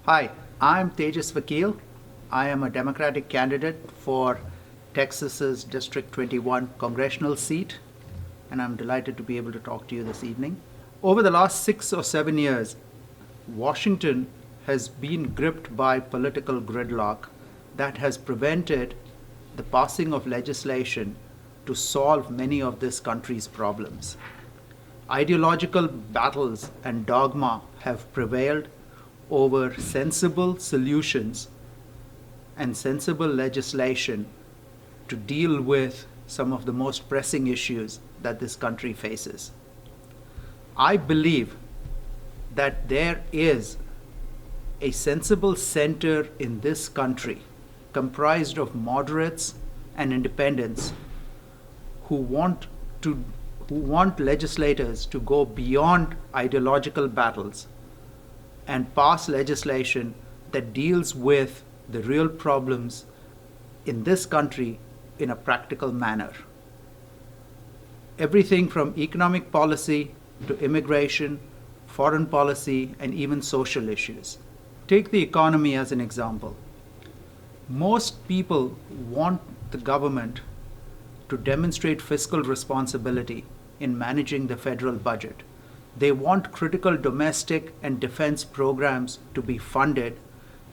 Hi, I'm Tejas Vakil. I am a Democratic candidate for Texas's District 21 congressional seat, and I'm delighted to be able to talk to you this evening. Over the last 6 or 7 years, Washington has been gripped by political gridlock that has prevented the passing of legislation to solve many of this country's problems. Ideological battles and dogma have prevailed over sensible solutions and sensible legislation to deal with some of the most pressing issues that this country faces. I believe that there is a sensible center in this country comprised of moderates and independents who want legislators to go beyond ideological battles and pass legislation that deals with the real problems in this country in a practical manner. Everything from economic policy to immigration, foreign policy, and even social issues. Take the economy as an example. Most people want the government to demonstrate fiscal responsibility in managing the federal budget. They want critical domestic and defense programs to be funded,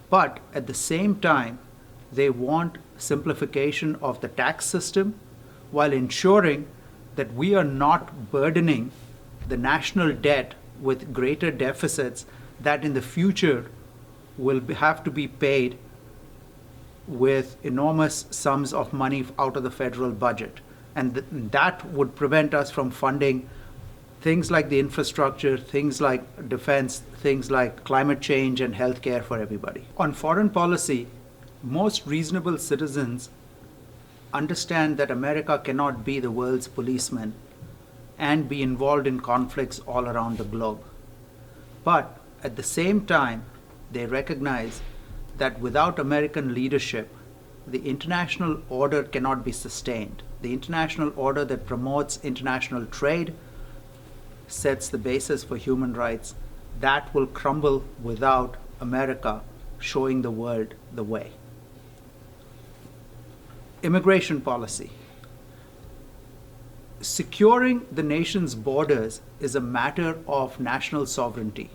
but at the same time, they want simplification of the tax system while ensuring that we are not burdening the national debt with greater deficits that in the future will have to be paid with enormous sums of money out of the federal budget. And that would prevent us from funding things like the infrastructure, things like defense, things like climate change and healthcare for everybody. On foreign policy, most reasonable citizens understand that America cannot be the world's policeman and be involved in conflicts all around the globe. But at the same time, they recognize that without American leadership, the international order cannot be sustained. The international order that promotes international trade, sets the basis for human rights, that will crumble without America showing the world the way. Immigration policy. Securing the nation's borders is a matter of national sovereignty.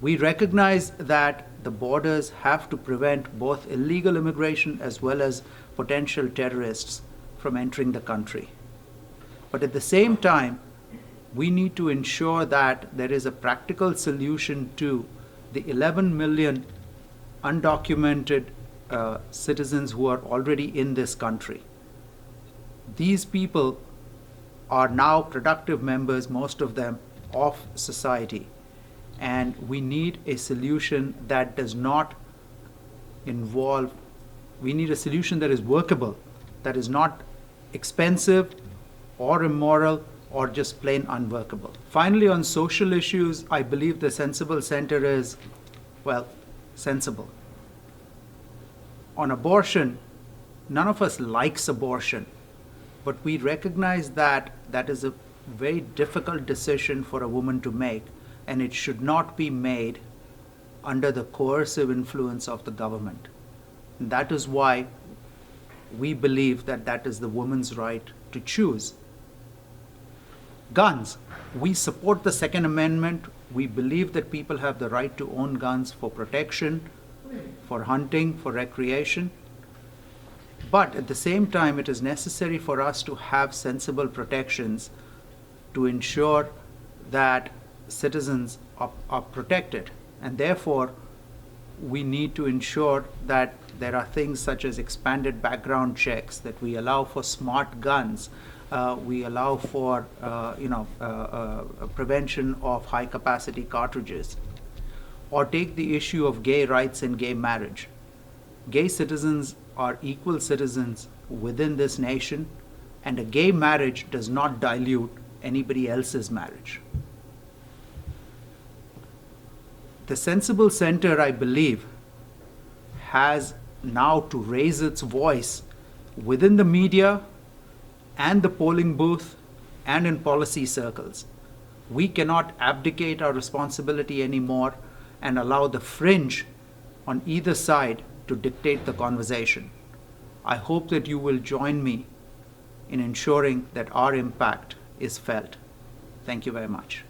We recognize that the borders have to prevent both illegal immigration as well as potential terrorists from entering the country. But at the same time, we need to ensure that there is a practical solution to the 11 million undocumented citizens who are already in this country. These people are now productive members, most of them, of society. And we need a solution that does not involve, we need a solution that is workable, that is not expensive or immoral or just plain unworkable. Finally, on social issues, I believe the sensible center is, well, sensible. On abortion, none of us likes abortion, but we recognize that that is a very difficult decision for a woman to make, and it should not be made under the coercive influence of the government. And that is why we believe that that is the woman's right to choose. Guns. We support the Second Amendment. We believe that people have the right to own guns for protection, for hunting, for recreation. But at the same time, it is necessary for us to have sensible protections to ensure that citizens are protected. And therefore, we need to ensure that there are things such as expanded background checks, that we allow for smart guns, we allow for prevention of high-capacity cartridges. Or take the issue of gay rights and gay marriage. Gay citizens are equal citizens within this nation, and a gay marriage does not dilute anybody else's marriage. The sensible center, I believe, has now to raise its voice within the media and the polling booth and in policy circles. We cannot abdicate our responsibility anymore and allow the fringe on either side to dictate the conversation. I hope that you will join me in ensuring that our impact is felt. Thank you very much.